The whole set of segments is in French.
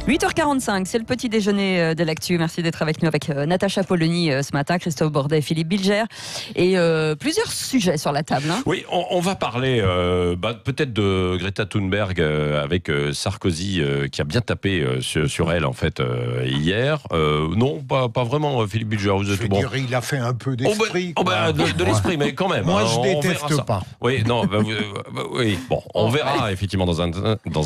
8h45, c'est le petit déjeuner de l'actu. Merci d'être avec nous avec Natacha Polony ce matin, Christophe Bordet, Philippe Bilger et plusieurs sujets sur la table. Hein. Oui, on va parler peut-être de Greta Thunberg avec Sarkozy qui a bien tapé sur elle en fait hier. Non, pas vraiment, Philippe Bilger. Vous êtes bon. Il a fait un peu d'esprit. De l'esprit, mais quand même. Moi, hein, je déteste pas. Oui, non, oui. Bon, on verra effectivement dans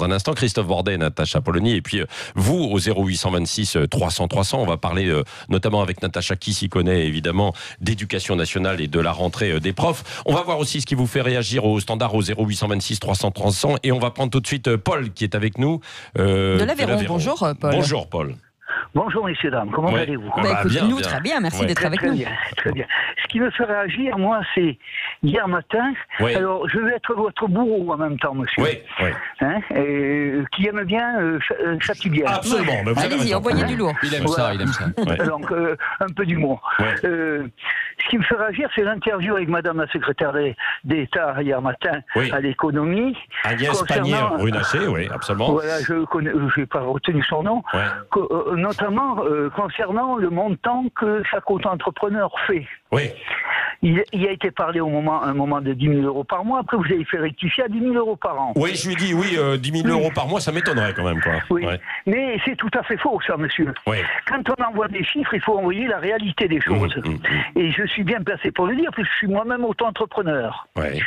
un instant. Christophe Bordet, Natacha Polony, et puis vous au 0826 300 300. On va parler notamment avec Natacha qui s'y connaît évidemment d'éducation nationale et de la rentrée des profs. On va voir aussi ce qui vous fait réagir au standard au 0826 300 300 et on va prendre tout de suite Paul qui est avec nous de l'Aveyron. Bonjour Paul. Bonjour Paul. Bonjour messieurs, dames, comment allez-vous? Écoute, bien, nous très bien, merci d'être avec nous. Très bien. Ce qui me fait réagir, moi, c'est hier matin, alors je vais être votre bourreau en même temps, monsieur, qui aime bien châtie bien. Absolument, allez-y, envoyez du lourd. Il aime ça. Donc, un peu d'humour. Ce qui me fait réagir, c'est l'interview avec madame la secrétaire d'État hier matin à l'économie. Agnès Pannier-Runacher, oui, absolument. Voilà, je n'ai pas retenu son nom. Notamment concernant le montant que chaque auto-entrepreneur fait. Oui. Il a été parlé un moment de 10 000 euros par mois. Après, vous avez fait rectifier à 10 000 euros par an. Oui, je lui dis 10 000 euros par mois, ça m'étonnerait quand même, quoi. Oui, mais c'est tout à fait faux, ça, monsieur. Oui. Quand on envoie des chiffres, il faut envoyer la réalité des choses. Et je suis bien placé pour le dire, parce que je suis moi-même auto-entrepreneur. Oui.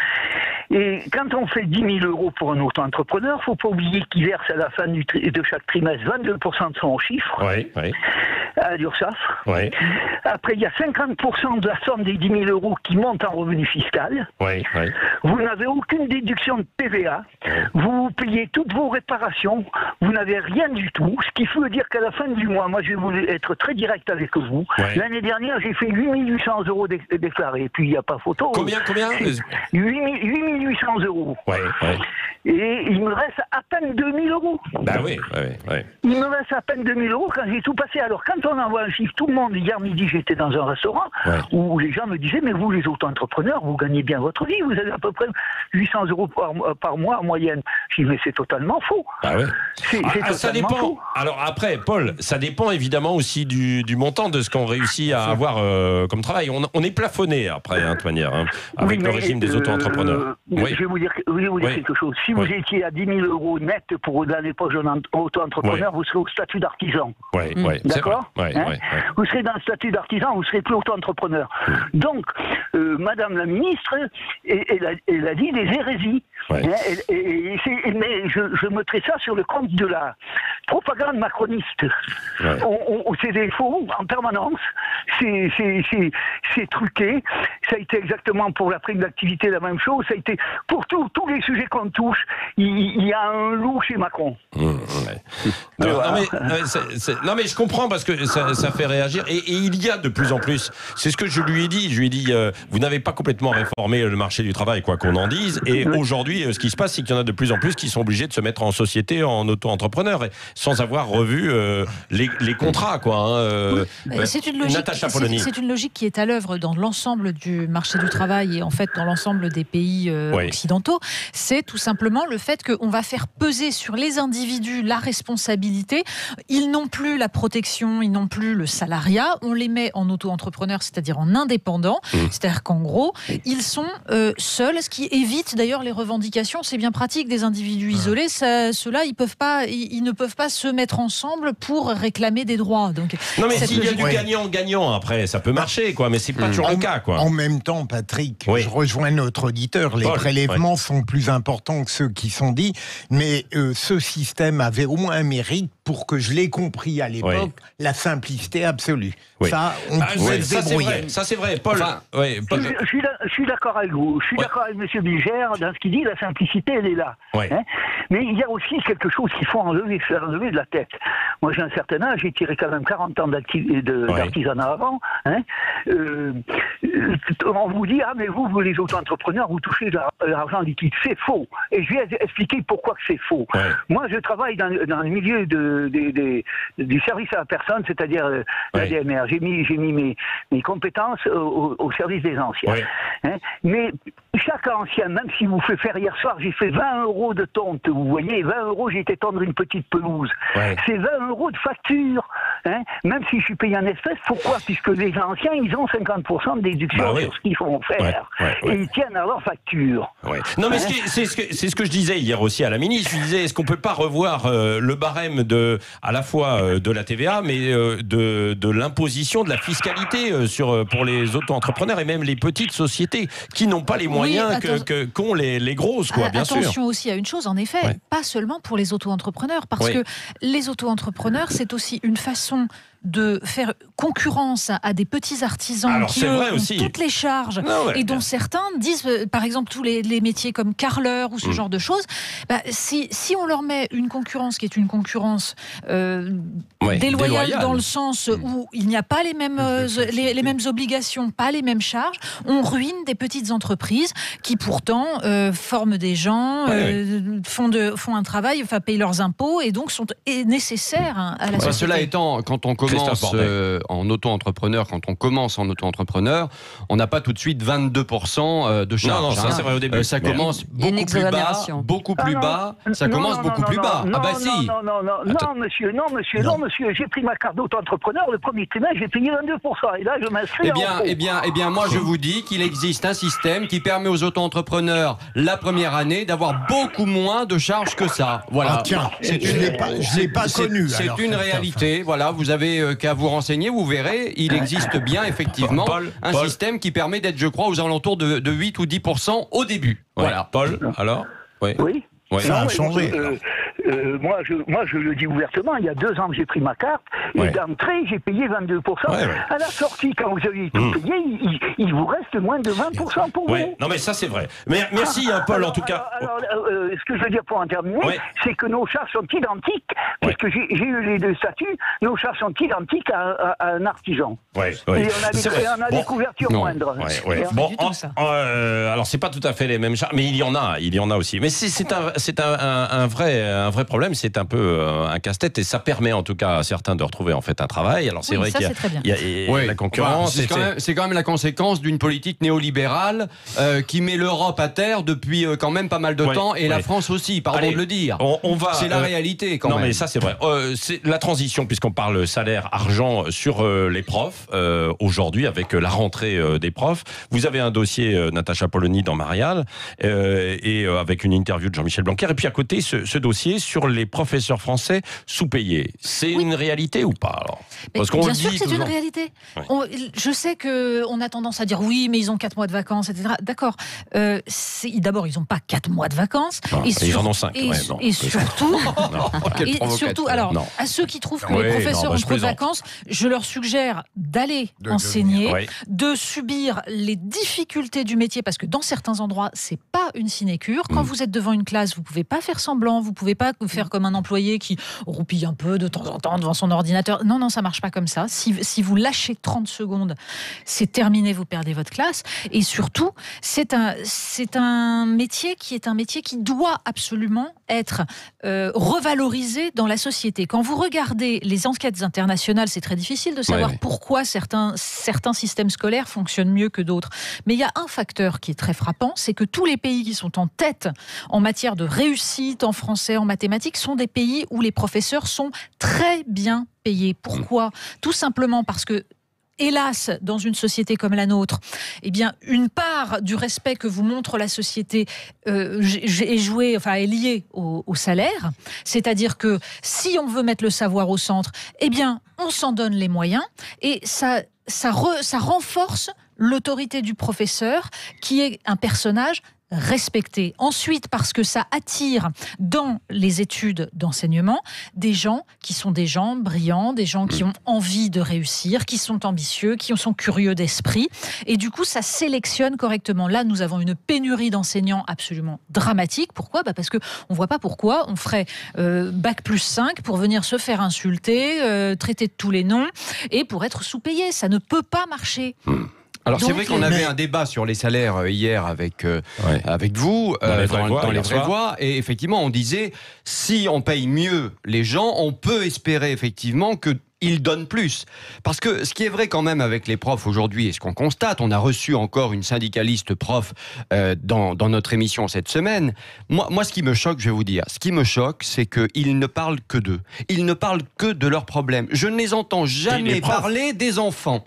Et quand on fait 10 000 euros pour un auto-entrepreneur, il ne faut pas oublier qu'il verse à la fin de chaque trimestre 22% de son chiffre à l'URSSAF. Oui. Après, il y a 50% de la somme des 10 000 euros qui monte en revenu fiscal. Oui. Vous n'avez aucune déduction de TVA. Vous payez toutes vos réparations. Vous n'avez rien du tout. Ce qui veut dire qu'à la fin du mois, moi je vais être très direct avec vous. L'année dernière, j'ai fait 8 800 euros déclarés. Puis il n'y a pas photo. Combien 8 800 euros. Et il me reste à peine 2 000 euros. Bah oui. Il me reste à peine 2 000 euros quand j'ai tout passé. Alors quand on envoie un chiffre, tout le monde, hier midi, j'étais dans un restaurant où les gens me disaient, mais vous les auto-entrepreneurs, vous gagnez bien votre vie, vous avez à peu près 800 euros par mois en moyenne. Je dis, mais c'est totalement faux. Ah ouais. Ça dépend. Faux. Alors après, Paul, ça dépend évidemment aussi du montant de ce qu'on réussit à avoir comme travail. On est plafonné après, de toute manière, avec le régime des auto-entrepreneurs. Je vais vous dire quelque chose. Si vous étiez à 10 000 euros net pour l'année prochaine auto-entrepreneur, vous serez au statut d'artisan. D'accord. Vous serez dans le statut d'artisan, vous ne serez plus auto-entrepreneur. Donc, Madame la ministre, elle a dit des hérésies. Mais je mettrai ça sur le compte de la propagande macroniste. C'est des faux en permanence, c'est truqué. Ça a été exactement pour la prime d'activité la même chose. Ça a été pour tous les sujets qu'on touche. Il y a un loup chez Macron. Non, mais je comprends parce que ça fait réagir et il y a de plus en plus. C'est ce que je lui ai dit. Je lui ai dit, vous n'avez pas complètement réformé le marché du travail, quoi qu'on en dise. Et aujourd'hui, ce qui se passe, c'est qu'il y en a de plus en plus qui sont obligés de se mettre en société, en auto-entrepreneur, sans avoir revu les contrats, quoi. C'est une logique qui est à l'œuvre dans l'ensemble du marché du travail et en fait dans l'ensemble des pays occidentaux. C'est tout simplement le fait qu'on va faire peser sur les individus la responsabilité. Ils n'ont plus la protection, ils n'ont plus le salariat. On les met en auto-entrepreneur, c'est-à-dire en indépendant. C'est-à-dire qu'en gros, ils sont seuls, ce qui évite d'ailleurs les revendications. C'est bien pratique des individus isolés. Ceux-là, ils ne peuvent pas se mettre ensemble pour réclamer des droits. Donc, non, mais s'il y a du gagnant-gagnant, après, ça peut marcher, quoi. Mais c'est pas toujours le cas, quoi. En même temps, Patrick, je rejoins notre auditeur. Les prélèvements sont plus importants que ceux qui sont dits. Mais ce système avait au moins un mérite pour que je l'ai compris à l'époque, la simplicité absolue. Ça, on pouvait se débrouiller. Ça, c'est vrai. Paul, je suis d'accord avec vous. Je suis d'accord avec M. Bilger dans ce qu'il dit. La simplicité, elle est là. Mais il y a aussi quelque chose qu'il faut faire enlever de la tête. Moi, j'ai un certain âge, j'ai tiré quand même 40 ans d'artisanat avant. Hein. On vous dit, mais vous les auto-entrepreneurs, vous touchez de l'argent liquide. C'est faux. Et je vais expliquer pourquoi c'est faux. Ouais. Moi, je travaille dans le milieu du service à la personne, c'est-à-dire la DMR. J'ai mis mes compétences au service des anciens. Ouais. Hein. Mais chaque ancien, même si vous faites faire hier soir, j'ai fait 20 € de tonte. Vous voyez, 20 €, j'ai été tondre une petite pelouse. Ouais. C'est 20 € de facture. Hein, même si je suis payé en espèces. Pourquoi? Puisque les anciens, ils ont 50% de déduction sur ce qu'ils font faire. Et ils tiennent à leur facture. Ouais. Non, mais c'est ce que je disais hier aussi à la ministre. Je disais, est-ce qu'on peut pas revoir le barème à la fois de la TVA, mais de l'imposition, de la fiscalité pour les auto-entrepreneurs et même les petites sociétés qui n'ont pas les moyens qu'ont les grosses, quoi, bien sûr. Attention aussi à une chose, en effet, pas seulement pour les auto-entrepreneurs, parce que les auto-entrepreneurs, c'est aussi une façon de faire concurrence à des petits artisans qui ont toutes les charges et dont certains disent, par exemple, tous les métiers comme carreleur ou ce genre de choses, si on leur met une concurrence qui est une concurrence déloyale dans le sens où il n'y a pas les mêmes obligations, pas les mêmes charges, on ruine des petites entreprises qui pourtant forment des gens, font un travail, payent leurs impôts et donc sont nécessaires à la société. Cela étant, quand on commence en auto-entrepreneur, on n'a pas tout de suite 22% de charge. Non, ça c'est vrai au début. Ça commence beaucoup plus bas. Ça commence beaucoup plus bas. Non, monsieur, j'ai pris ma carte d'auto-entrepreneur, le premier trimestre, j'ai payé 22%. Et là, je m'inscris Eh bien, moi, je vous dis qu'il existe un système qui permet aux auto-entrepreneurs, la première année, d'avoir beaucoup moins de charges que ça. Voilà. Ah, tiens, je l'ai pas connu. C'est une réalité. Voilà, vous avez qu'à vous renseigner, vous verrez, il existe bien effectivement un système qui permet d'être, je crois, aux alentours de 8 ou 10% au début. Voilà. Paul, alors? Oui. Ça a changé. Moi, je le dis ouvertement, il y a 2 ans que j'ai pris ma carte, et d'entrée, j'ai payé 22%. À la sortie, quand vous avez tout payé, il vous reste moins de 20% pour vous. Non, mais ça, c'est vrai. Mais merci, Paul, en tout cas. Alors, ce que je veux dire pour en terminer, c'est que nos charges sont identiques, puisque j'ai eu les 2 statuts, nos charges sont identiques à un artisan. Et on a des couvertures moindres. Alors, c'est pas tout à fait les mêmes charges, mais il y en a aussi. Mais c'est un vrai problème, c'est un peu un casse-tête et ça permet en tout cas à certains de retrouver en fait un travail. Alors c'est vrai qu'il y a la concurrence. C'est quand même la conséquence d'une politique néolibérale qui met l'Europe à terre depuis quand même pas mal de temps et la France aussi, pardon de le dire. C'est la réalité quand même. Non mais ça c'est vrai. C'est la transition puisqu'on parle salaire, argent sur les profs aujourd'hui avec la rentrée des profs. Vous avez un dossier Natacha Polony dans Marianne et avec une interview de Jean-Michel Blanquer et puis à côté ce dossier sur les professeurs français sous-payés. C'est une réalité ou pas alors? Parce qu'on bien sûr que c'est une réalité. Je sais qu'on a tendance à dire oui, mais ils ont 4 mois de vacances, etc. D'accord. D'abord, ils n'ont pas 4 mois de vacances. Ils en ont 5. Et surtout, alors, à ceux qui trouvent que les professeurs ont trop de vacances, je leur suggère d'aller enseigner, de subir les difficultés du métier, parce que dans certains endroits, c'est pas une sinécure. Quand vous êtes devant une classe, vous pouvez pas faire semblant, vous pouvez pas faire comme un employé qui roupille un peu de temps en temps devant son ordinateur. Non, ça marche pas comme ça. Si vous lâchez 30 secondes, c'est terminé, vous perdez votre classe. Et surtout, c'est un métier qui doit absolument être revalorisé dans la société. Quand vous regardez les enquêtes internationales, c'est très difficile de savoir pourquoi certains systèmes scolaires fonctionnent mieux que d'autres. Mais il y a un facteur qui est très frappant, c'est que tous les pays qui sont en tête en matière de réussite en français, en mathématiques, sont des pays où les professeurs sont très bien payés. Pourquoi ? Tout simplement parce que, hélas, dans une société comme la nôtre, eh bien, une part du respect que vous montre la société est liée au salaire. C'est-à-dire que si on veut mettre le savoir au centre, eh bien, on s'en donne les moyens et ça renforce l'autorité du professeur qui est un personnage respecté. Ensuite, parce que ça attire dans les études d'enseignement des gens qui sont des gens brillants, des gens qui ont envie de réussir, qui sont ambitieux, qui sont curieux d'esprit. Et du coup, ça sélectionne correctement. Là, nous avons une pénurie d'enseignants absolument dramatique. Pourquoi ? Parce qu'on ne voit pas pourquoi on ferait bac plus 5 pour venir se faire insulter, traiter de tous les noms et pour être sous-payé. Ça ne peut pas marcher. Alors c'est vrai qu'on avait un débat sur les salaires hier avec vous dans les vraies voix, et effectivement on disait si on paye mieux les gens, on peut espérer effectivement que ils donnent plus. Parce que ce qui est vrai quand même avec les profs aujourd'hui, et ce qu'on constate, on a reçu encore une syndicaliste prof dans notre émission cette semaine. Moi, ce qui me choque, je vais vous dire, ce qui me choque, c'est qu'ils ne parlent que d'eux. Ils ne parlent que de leurs problèmes. Je ne les entends jamais parler des enfants.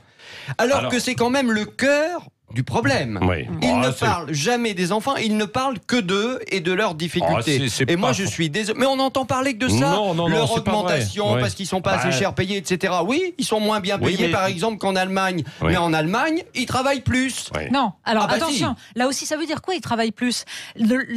Alors que c'est quand même le cœur du problème. Oui. Ils ne parlent jamais des enfants, ils ne parlent que d'eux et de leurs difficultés. Et moi, je suis désolé. Mais on n'entend parler que de ça. Leur augmentation, parce qu'ils ne sont pas assez cher payés, etc. Oui, ils sont moins bien payés, par exemple, qu'en Allemagne. Mais en Allemagne, ils travaillent plus. Non, alors attention, là aussi, ça veut dire quoi, ils travaillent plus ?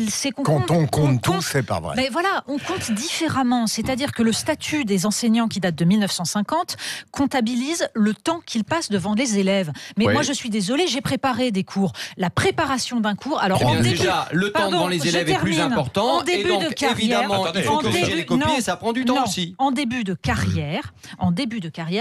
C'est quand on compte tout, c'est pas vrai. Mais voilà, on compte différemment. C'est-à-dire que le statut des enseignants qui date de 1950 comptabilise le temps qu'ils passent devant les élèves. Mais moi, je suis désolée, j'ai préparé des cours. La préparation d'un cours... Alors, déjà, le temps devant les élèves est plus important. En début de carrière, évidemment, il faut corriger les copies et ça prend du temps aussi. En début de carrière,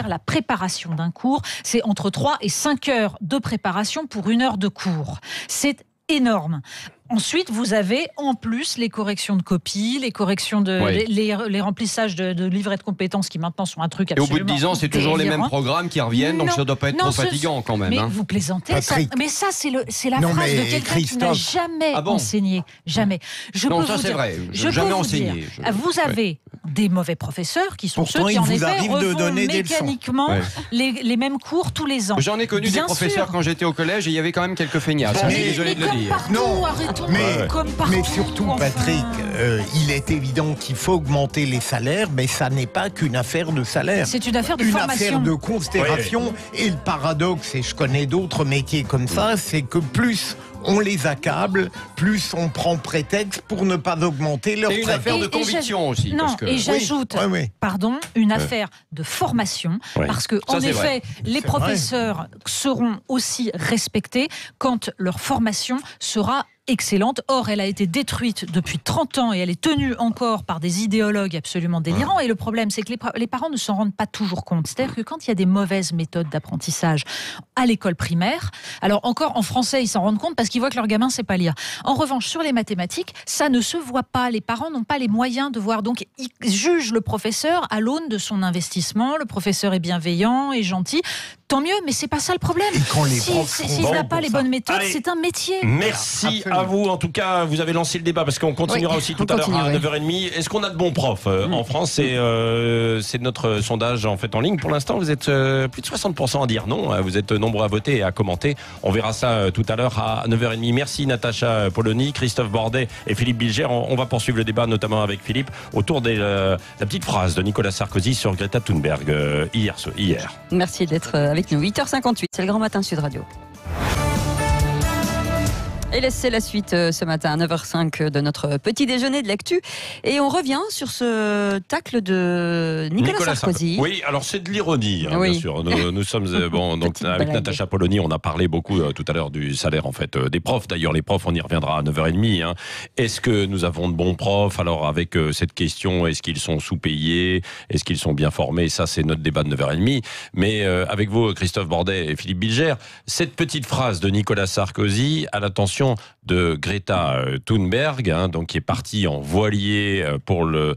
la préparation d'un cours, c'est entre 3 et 5 heures de préparation pour 1 heure de cours. C'est énorme. Ensuite, vous avez en plus les corrections de copies, les corrections les remplissages de livrets de compétences qui maintenant sont un truc absolument... Et au bout de 10 ans, c'est toujours les mêmes programmes qui reviennent, donc ça ne doit pas être trop fatigant quand même. Mais vous plaisantez, ça, mais ça c'est la phrase de quelqu'un qui n'a jamais enseigné. Jamais. C'est vrai, jamais enseigné. Vous avez des mauvais professeurs qui sont ceux qui en effet refont mécaniquement les mêmes cours tous les ans. J'en ai connu des professeurs quand j'étais au collège et il y avait quand même quelques feignasses. Je suis désolé de le dire. Mais surtout, Patrick, il est évident qu'il faut augmenter les salaires, mais ça n'est pas qu'une affaire de salaire. C'est une affaire de formation. Une affaire de considération. Et le paradoxe, et je connais d'autres métiers comme ça, c'est que plus on les accable, plus on prend prétexte pour ne pas augmenter leur salaire. C'est une affaire de conviction aussi. Non, et j'ajoute, une affaire de formation, parce que en effet, les professeurs seront aussi respectés quand leur formation sera excellente. Or, elle a été détruite depuis 30 ans et elle est tenue encore par des idéologues absolument délirants. Et le problème, c'est que les parents ne s'en rendent pas toujours compte. C'est-à-dire que quand il y a des mauvaises méthodes d'apprentissage à l'école primaire, alors encore en français, ils s'en rendent compte parce qu'ils voient que leur gamin ne sait pas lire. En revanche, sur les mathématiques, ça ne se voit pas. Les parents n'ont pas les moyens de voir. Donc, ils jugent le professeur à l'aune de son investissement. Le professeur est bienveillant et gentil. Tant mieux, mais c'est pas ça le problème. S'il n'a pas les bonnes méthodes, c'est un métier. Merci à vous. En tout cas, vous avez lancé le débat parce qu'on continuera aussi tout à l'heure à 9h30. Est-ce qu'on a de bons profs en France? C'est notre sondage en fait en ligne. Pour l'instant, vous êtes plus de 60% à dire non. Vous êtes nombreux à voter et à commenter. On verra ça tout à l'heure à 9h30. Merci Natacha Polony, Christophe Bordet et Philippe Bilger. On va poursuivre le débat, notamment avec Philippe, autour de la petite phrase de Nicolas Sarkozy sur Greta Thunberg hier. Merci d'être avec nous. 8h58, c'est le Grand Matin Sud Radio. Et c'est la suite ce matin à 9h05 de notre petit déjeuner de l'actu. Et on revient sur ce tacle de Nicolas Sarkozy. Oui, alors c'est de l'ironie, bien sûr. Nous sommes donc avec Natacha Polony, on a parlé beaucoup tout à l'heure du salaire en fait des profs. D'ailleurs, les profs, on y reviendra à 9h30. Est-ce que nous avons de bons profs? Alors avec cette question, est-ce qu'ils sont sous-payés? Est-ce qu'ils sont bien formés? Ça, c'est notre débat de 9h30. Mais avec vous, Christophe Bordet et Philippe Bilger, cette petite phrase de Nicolas Sarkozy à l'attention de Greta Thunberg, donc qui est partie en voilier pour le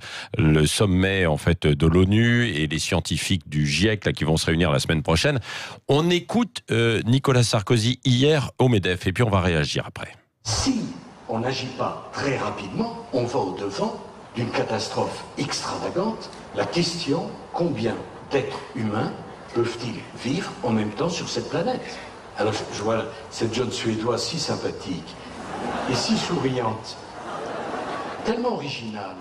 sommet en fait de l'ONU et les scientifiques du GIEC là, qui vont se réunir la semaine prochaine. On écoute Nicolas Sarkozy hier au MEDEF et puis on va réagir après. Si on n'agit pas très rapidement, on va au-devant d'une catastrophe extravagante. La question, combien d'êtres humains peuvent-ils vivre en même temps sur cette planète? Alors je vois cette jeune Suédoise si sympathique et si souriante, tellement originale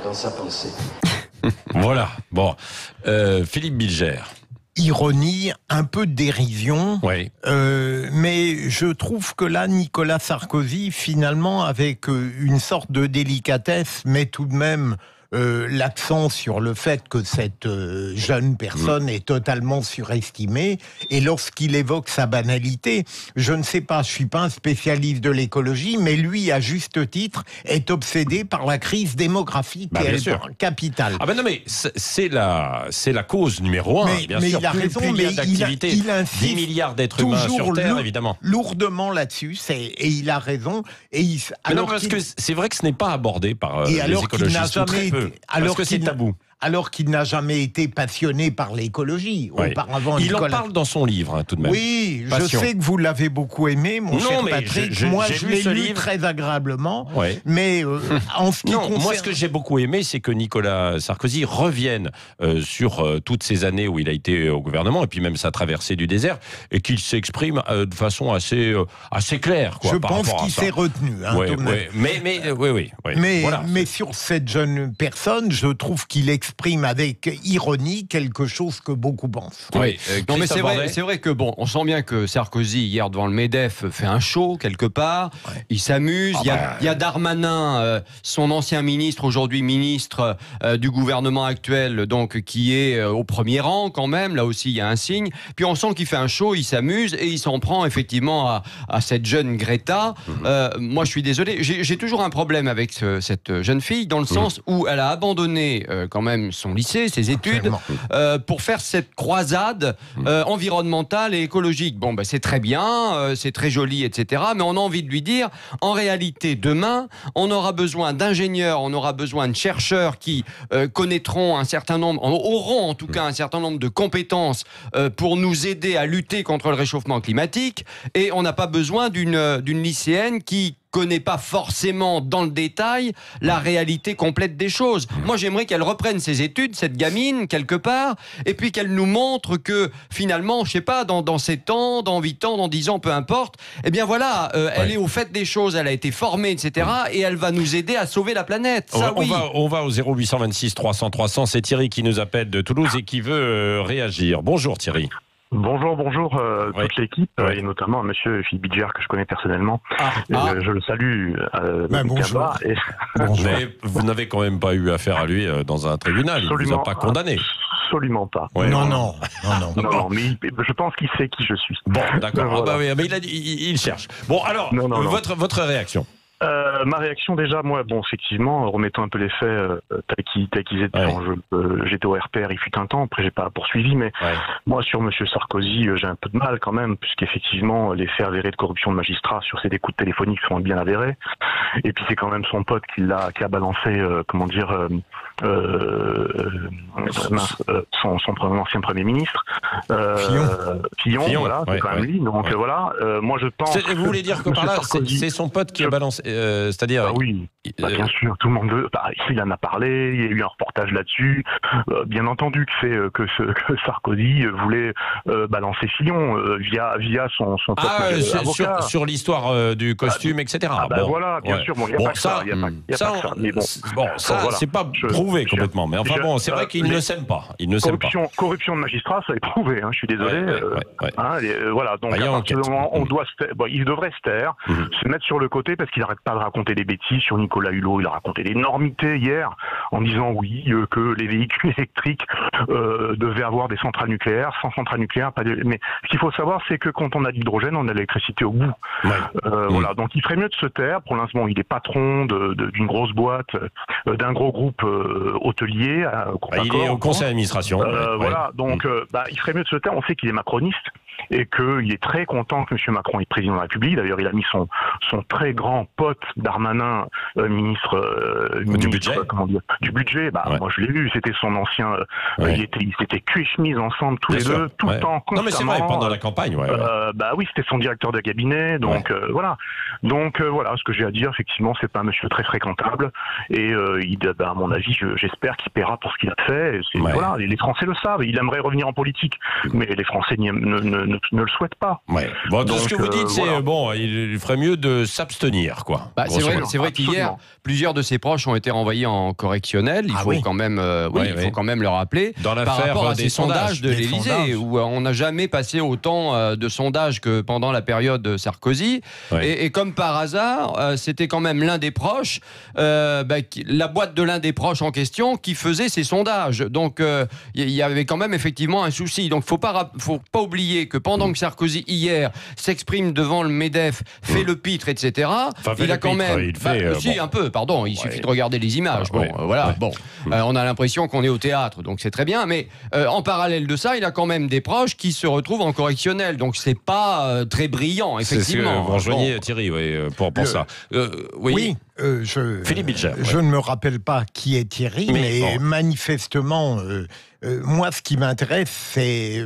dans sa pensée. Voilà, bon. Philippe Bilger. ironie, un peu de dérision. Oui. Mais je trouve que là, Nicolas Sarkozy, finalement, avec une sorte de délicatesse, met tout de même l'accent sur le fait que cette jeune personne est totalement surestimée, et lorsqu'il évoque sa banalité, je ne sais pas, je suis pas un spécialiste de l'écologie, mais lui, à juste titre, est obsédé par la crise démographique qui est capitale. Ah ben non, mais c'est la cause numéro 1, bien sûr. Il a raison, mais il insiste 10 milliards d'êtres humains sur Terre, évidemment. Lourdement là-dessus, et il a raison. Non, parce que c'est vrai que ce n'est pas abordé par les écologistes, ou très peu. Parce que c'est tabou. Alors qu'il n'a jamais été passionné par l'écologie. Auparavant, il en parle dans son livre, tout de même. Oui, je sais que vous l'avez beaucoup aimé, mon cher Patrick. Moi, je l'ai lu très agréablement. Mais en ce qui concerne... Moi, ce que j'ai beaucoup aimé, c'est que Nicolas Sarkozy revienne sur toutes ces années où il a été au gouvernement, et puis même sa traversée du désert, et qu'il s'exprime de façon assez claire. Je pense qu'il s'est retenu. Mais sur cette jeune personne, je trouve qu'il exprime avec ironie quelque chose que beaucoup pensent. Oui, non, mais c'est vrai que bon, on sent bien que Sarkozy hier devant le MEDEF fait un show quelque part. Il s'amuse. Il y a Darmanin, son ancien ministre, aujourd'hui ministre du gouvernement actuel, donc qui est au premier rang quand même. Là aussi, il y a un signe. Puis on sent qu'il fait un show, il s'amuse et il s'en prend effectivement à cette jeune Greta. Moi, je suis désolé. J'ai toujours un problème avec cette jeune fille dans le sens où elle a abandonné quand même son lycée, ses études, pour faire cette croisade environnementale et écologique. Bon, c'est très bien, c'est très joli, etc. Mais on a envie de lui dire, en réalité, demain, on aura besoin d'ingénieurs, on aura besoin de chercheurs qui connaîtront un certain nombre, auront en tout cas un certain nombre de compétences pour nous aider à lutter contre le réchauffement climatique. Et on n'a pas besoin d'une lycéenne qui connaît pas forcément dans le détail la réalité complète des choses. Moi, j'aimerais qu'elle reprenne ses études, cette gamine, quelque part, et puis qu'elle nous montre que, finalement, je sais pas, dans 7 ans, dans 8 ans, dans 10 ans, peu importe, eh bien voilà, elle est au fait des choses, elle a été formée, etc., et elle va nous aider à sauver la planète. Ça, on va au 0826 300 300, c'est Thierry qui nous appelle de Toulouse et qui veut réagir. Bonjour Thierry. Bonjour toute l'équipe, et notamment monsieur Philippe Bilger que je connais personnellement. Je le salue. Bonjour. Mais vous n'avez quand même pas eu affaire à lui dans un tribunal, il ne vous a pas condamné. Absolument pas. Non, mais je pense qu'il sait qui je suis. Bon, d'accord. Voilà. Mais il cherche. Bon, alors, votre réaction. Ma réaction déjà, moi, effectivement, remettons un peu les faits tels qu'ils étaient quand j'étais au RPR, il fut un temps, après j'ai pas poursuivi, mais moi sur monsieur Sarkozy, j'ai un peu de mal quand même, puisqu'effectivement les faits avérés de corruption de magistrats sur ses écoutes téléphoniques sont bien avérés, et puis c'est quand même son pote qui a balancé, son ancien Premier ministre, Fillon, voilà, c'est quand même lui, donc voilà, moi je pense... Vous voulez dire que par là, c'est son pote qui a balancé... c'est-à-dire... oui, bien sûr, tout le monde veut. Il en a parlé, il y a eu un reportage là-dessus. Bien entendu que Sarkozy voulait balancer Fillon via son avocat. Sur l'histoire du costume, etc. Voilà, bien sûr. Il n'y a pas que ça. Mais c'est pas prouvé complètement. Mais enfin bon, c'est vrai qu'il ne s'aime pas. Corruption de magistrat, ça est prouvé. Je suis désolé. Voilà. Donc à partir du moment où il devrait se taire, se mettre sur le côté parce qu'il n'arrête pas de raconter des bêtises sur Nicolas Hulot. Il a raconté d'énormités hier en disant que les véhicules électriques devaient avoir des centrales nucléaires. Sans centrales nucléaires, mais ce qu'il faut savoir, c'est que quand on a de l'hydrogène, on a l'électricité au bout. Voilà. Donc il ferait mieux de se taire. Pour l'instant, il est patron d'une grosse boîte, d'un gros groupe hôtelier. Il est au conseil d'administration. Voilà. Donc il ferait mieux de se taire. On sait qu'il est macroniste et qu'il est très content que M. Macron est président de la République. D'ailleurs, il a mis son très grand pote Darmanin, ministre du budget. Du budget. Moi, je l'ai vu, c'était son ancien... Ils étaient cul et chemise ensemble, tous les deux, tout le temps, constamment. Non, mais c'est vrai, pendant la campagne, oui, c'était son directeur de cabinet, donc voilà. Donc voilà, ce que j'ai à dire, effectivement, c'est pas un monsieur très fréquentable, et à mon avis, j'espère qu'il paiera pour ce qu'il a fait. Voilà, les Français le savent, il aimerait revenir en politique, mais les Français ne ne le souhaite pas. Ouais. Bon, tout ce que vous dites, c'est bon, il ferait mieux de s'abstenir, quoi. Bah, c'est vrai qu'hier, plusieurs de ses proches ont été renvoyés en correctionnel. Il faut quand même, faut quand même le rappeler. Dans par rapport à ces sondages de l'Élysée, où on n'a jamais passé autant de sondages que pendant la période de Sarkozy. Et comme par hasard, c'était quand même l'un des proches, la boîte de l'un des proches en question, qui faisait ces sondages. Donc, il y avait quand même effectivement un souci. Donc, faut pas oublier que pendant que Sarkozy hier s'exprime devant le MEDEF, fait le pitre, etc. Enfin, il a quand même, un peu. Pardon, il suffit de regarder les images. On a l'impression qu'on est au théâtre, donc c'est très bien. Mais en parallèle de ça, il a quand même des proches qui se retrouvent en correctionnel. Donc c'est pas très brillant, effectivement. Vous rejoignez Thierry, pour ça. Philippe Bilger. Je ne me rappelle pas qui est Thierry, mais manifestement, moi, ce qui m'intéresse, c'est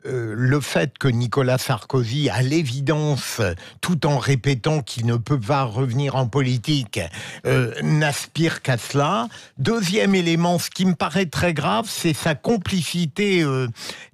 le fait que Nicolas Sarkozy, à l'évidence, tout en répétant qu'il ne peut pas revenir en politique, n'aspire qu'à cela. Deuxième élément, ce qui me paraît très grave, c'est sa complicité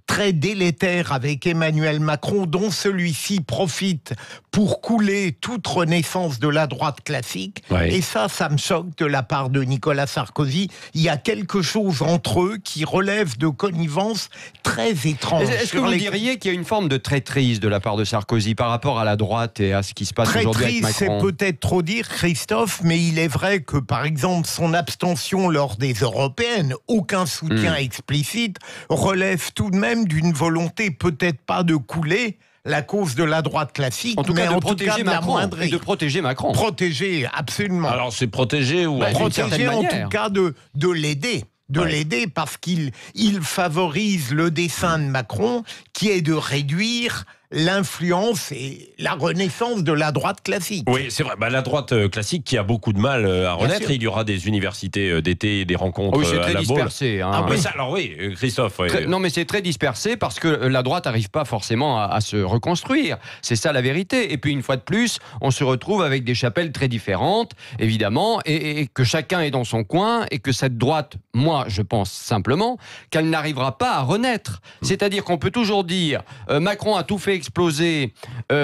très délétère avec Emmanuel Macron, dont celui-ci profite pour couler toute renaissance de la droite classique. Et ça me choque de la part de Nicolas Sarkozy. Il y a quelque chose entre eux qui relève de connivence très étrange. Est-ce que vous diriez qu'il y a une forme de traîtrise de la part de Sarkozy par rapport à la droite et à ce qui se passe aujourd'hui avec Macron? Traîtrise, c'est peut-être trop dire, Christophe, mais il est vrai que, par exemple, son abstention lors des européennes, aucun soutien explicite, relève tout de même d'une volonté peut-être pas de couler la cause de la droite classique, mais en tout cas de l'amoindrir. Et de protéger Macron. Protéger, absolument. Alors c'est protéger ou protéger en tout cas de l'aider. L'aider parce qu'il favorise le dessein de Macron qui est de réduire l'influence et la renaissance de la droite classique. Oui, c'est vrai. La droite classique qui a beaucoup de mal à renaître. Il y aura des universités d'été et des rencontres c'est très dispersé. Alors oui, Christophe. Non, mais c'est très dispersé parce que la droite n'arrive pas forcément à se reconstruire. C'est ça la vérité. Et puis une fois de plus, on se retrouve avec des chapelles très différentes, évidemment, et que chacun est dans son coin et que cette droite, moi, je pense simplement qu'elle n'arrivera pas à renaître. C'est-à-dire qu'on peut toujours dire Macron a tout fait exploser,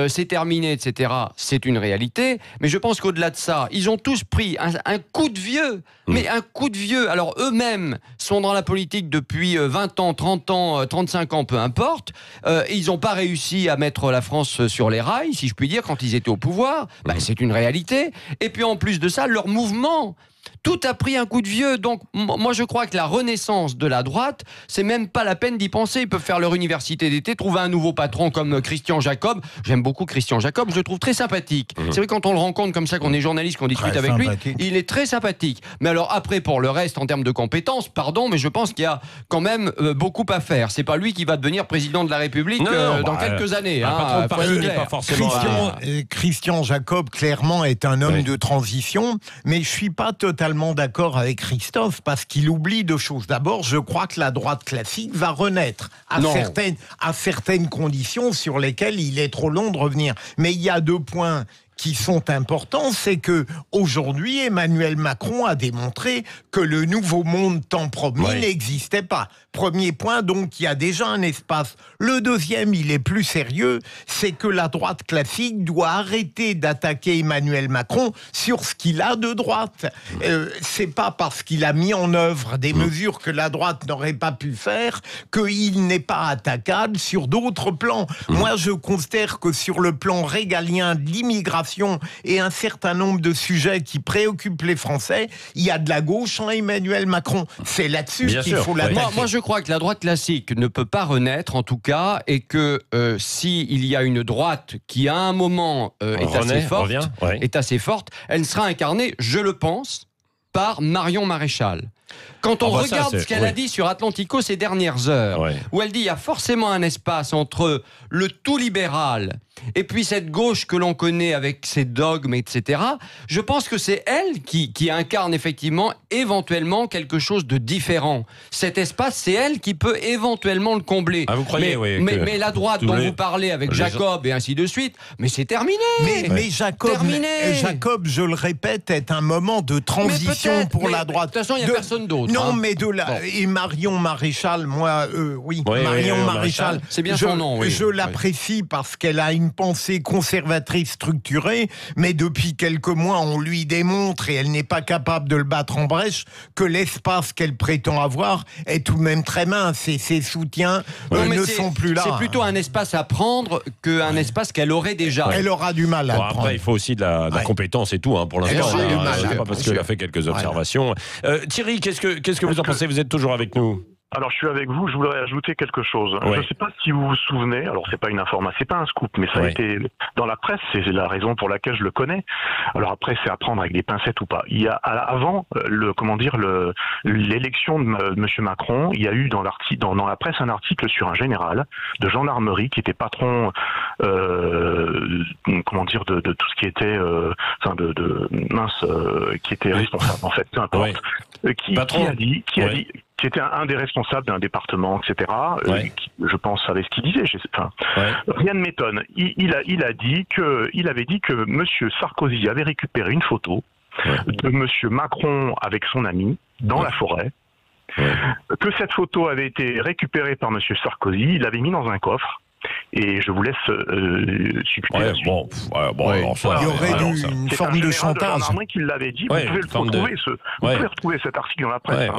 c'est terminé, etc. C'est une réalité, mais je pense qu'au-delà de ça, ils ont tous pris un coup de vieux, mais un coup de vieux. Alors eux-mêmes sont dans la politique depuis 20 ans, 30 ans, 35 ans, peu importe, et ils n'ont pas réussi à mettre la France sur les rails, si je puis dire, quand ils étaient au pouvoir. C'est une réalité. Et puis en plus de ça, leur mouvement, tout a pris un coup de vieux. Donc moi je crois que la renaissance de la droite, c'est même pas la peine d'y penser. Ils peuvent faire leur université d'été, trouver un nouveau patron comme Christian Jacob. J'aime beaucoup Christian Jacob, je le trouve très sympathique. C'est vrai, quand on le rencontre comme ça, qu'on est journaliste, qu'on discute avec lui, il est très sympathique. Mais alors après, pour le reste, en termes de compétences, pardon, mais je pense qu'il y a quand même beaucoup à faire. C'est pas lui qui va devenir président de la République dans quelques années. Pas forcément. Christian Jacob, clairement, est un homme de transition, mais je suis pas totalement d'accord avec Christophe parce qu'il oublie deux choses. D'abord, je crois que la droite classique va renaître à certaines conditions sur lesquelles il est trop long de revenir. Mais il y a deux points qui sont importants, c'est que aujourd'hui Emmanuel Macron a démontré que le nouveau monde tant promis n'existait pas. Premier point, donc il y a déjà un espace. Le deuxième, il est plus sérieux, c'est que la droite classique doit arrêter d'attaquer Emmanuel Macron sur ce qu'il a de droite. C'est pas parce qu'il a mis en œuvre des mesures que la droite n'aurait pas pu faire qu'il n'est pas attaquable sur d'autres plans. Moi, je considère que sur le plan régalien de l'immigration et un certain nombre de sujets qui préoccupent les Français, il y a de la gauche en Emmanuel Macron. C'est là-dessus qu'il faut l'attaquer. Moi, je crois que la droite classique ne peut pas renaître, en tout cas, et que s'il y a une droite qui, à un moment, est assez forte, elle sera incarnée, je le pense, par Marion Maréchal. Quand on regarde ce qu'elle a dit sur Atlantico ces dernières heures, où elle dit qu'il y a forcément un espace entre le tout libéral et puis cette gauche que l'on connaît avec ses dogmes, etc., je pense que c'est elle qui incarne effectivement, éventuellement, quelque chose de différent. Cet espace, c'est elle qui peut éventuellement le combler. Vous croyez, mais la droite dont vous parlez avec Jacob et ainsi de suite, mais c'est terminé. Mais Jacob, je le répète, est un moment de transition pour la droite. De toute façon, il n'y a personne personne d'autre. Non, mais et Marion Maréchal, moi, oui, Marion Maréchal, c'est bien son nom. Je l'apprécie parce qu'elle a une pensée conservatrice structurée, mais depuis quelques mois, on lui démontre, et elle n'est pas capable de le battre en brèche, que l'espace qu'elle prétend avoir est tout de même très mince et ses soutiens ne sont plus là. C'est plutôt un espace à prendre qu'un espace qu'elle aurait déjà. Elle aura du mal à le prendre. Après, il faut aussi de la compétence et tout, pour l'instant. C'est pas parce qu'elle a fait quelques observations. Thierry, qu'est-ce que vous en pensez? Vous êtes toujours avec nous? Alors je suis avec vous, je voudrais ajouter quelque chose. Je ne sais pas si vous vous souvenez, alors c'est pas une information, c'est pas un scoop, mais ça a été dans la presse, c'est la raison pour laquelle je le connais. Alors après c'est à prendre avec des pincettes ou pas. Il y a avant l'élection de monsieur Macron, il y a eu dans la presse un article sur un général de gendarmerie qui était patron de tout ce qui était qui était responsable en fait, peu importe, qui était un des responsables d'un département, etc., qui, je pense, savait ce qu'il disait. Rien ne m'étonne. Il avait dit que M. Sarkozy avait récupéré une photo de M. Macron avec son ami dans la forêt, que cette photo avait été récupérée par M. Sarkozy, il l'avait mis dans un coffre. Et je vous laisse supputer la suite. Il y aurait une forme de chantage. C'est qui l'avait dit. Vous pouvez retrouver cet article dans la presse.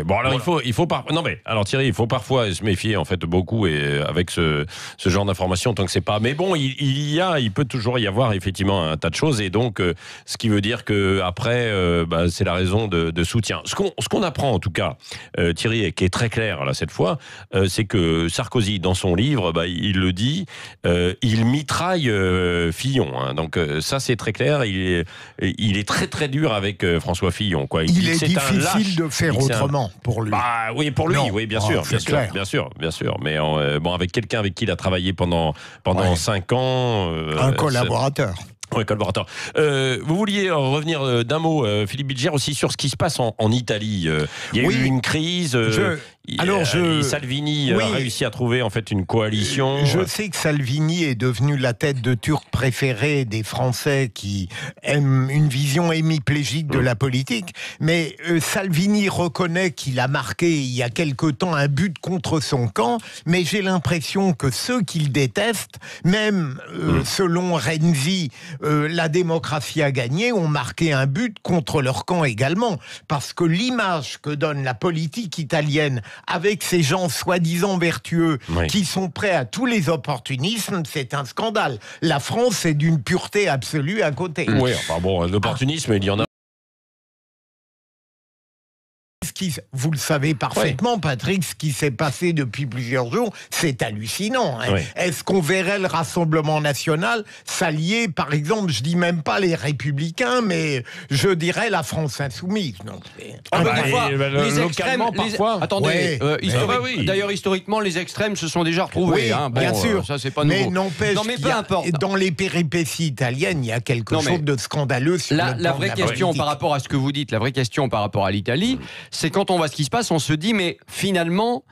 Bon, alors il faut pas. Non mais alors Thierry, il faut parfois se méfier en fait beaucoup et avec ce genre d'informations tant que c'est pas. Mais bon, il peut toujours y avoir effectivement un tas de choses et donc ce qui veut dire que après c'est la raison de soutien. Ce qu'on apprend en tout cas, Thierry, et qui est très clair là cette fois, c'est que Sarkozy dans son livre, il le dit, il mitraille Fillon. Donc ça c'est très clair. Il est très très dur avec François Fillon. Il est difficile de faire autrement pour lui. Oui, pour lui, oui, bien sûr. Mais avec quelqu'un avec qui il a travaillé pendant 5 ans. Un collaborateur. Oui, collaborateur. Vous vouliez revenir d'un mot, Philippe Bilger, aussi sur ce qui se passe en Italie. Il y a eu une crise. Salvini a réussi à trouver en fait une coalition. Je sais que Salvini est devenu la tête de turc préférée des Français qui aiment une vision hémiplégique de la politique. Mais Salvini reconnaît qu'il a marqué il y a quelque temps un but contre son camp. Mais j'ai l'impression que ceux qu'il déteste, même selon Renzi, la démocratie a gagné, ont marqué un but contre leur camp également. Parce que l'image que donne la politique italienne avec ces gens soi-disant vertueux qui sont prêts à tous les opportunismes, c'est un scandale. La France est d'une pureté absolue à côté. Oui, l'opportunisme, il y en a. Vous le savez parfaitement, Patrick, ce qui s'est passé depuis plusieurs jours, c'est hallucinant. Est-ce qu'on verrait le Rassemblement national s'allier, par exemple, je dis même pas les Républicains, mais je dirais la France insoumise. Donc, les extrêmes, parfois. Attendez, d'ailleurs historiquement, les extrêmes se sont déjà retrouvés. Bien sûr. Ça c'est pas nouveau. Mais n'empêche, peu importe. Dans les péripéties italiennes, il y a quelque chose de scandaleux sur la vraie question par rapport à ce que vous dites, la vraie question par rapport à l'Italie, c'est quand on voit ce qui se passe, on se dit mais finalement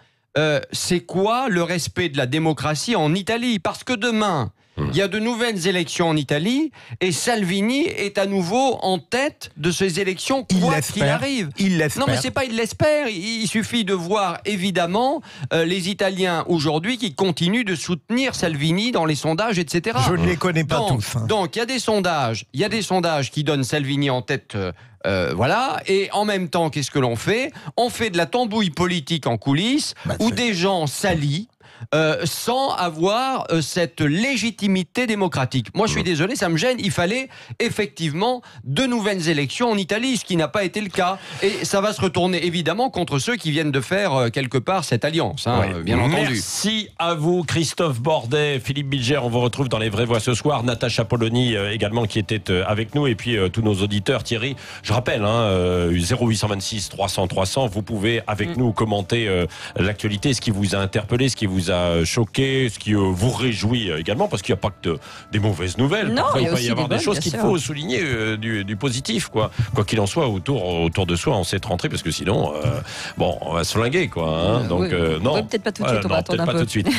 c'est quoi le respect de la démocratie en Italie? Parce que demain il y a de nouvelles élections en Italie et Salvini est à nouveau en tête de ces élections quoi qu'il arrive. Non mais c'est pas il l'espère, il suffit de voir évidemment les Italiens aujourd'hui qui continuent de soutenir Salvini dans les sondages, etc. Je ne les connais pas tous. Donc il y a des sondages qui donnent Salvini en tête. Et en même temps, qu'est-ce que l'on fait? On fait de la tambouille politique en coulisses où des gens s'allient sans avoir cette légitimité démocratique. Moi, je suis désolé, ça me gêne. Il fallait effectivement de nouvelles élections en Italie, ce qui n'a pas été le cas. Et ça va se retourner évidemment contre ceux qui viennent de faire quelque part cette alliance, bien entendu. Merci à vous, Christophe Bordet, Philippe Bilger. On vous retrouve dans Les Vraies Voix ce soir. Natacha Polony également qui était avec nous. Et puis tous nos auditeurs. Thierry, je rappelle, 0826 300 300. Vous pouvez avec nous commenter l'actualité, ce qui vous a interpellé, ce qui vous a choqué, ce qui vous réjouit également, parce qu'il n'y a pas que des mauvaises nouvelles. Non, parfois, il peut y avoir des choses qu'il faut souligner du positif, quoi qu'il en soit autour de soi en cette rentrée, parce que sinon, on va se flinguer, quoi. Donc, non, peut-être pas tout de suite, on va attendre un peu. Tout de suite.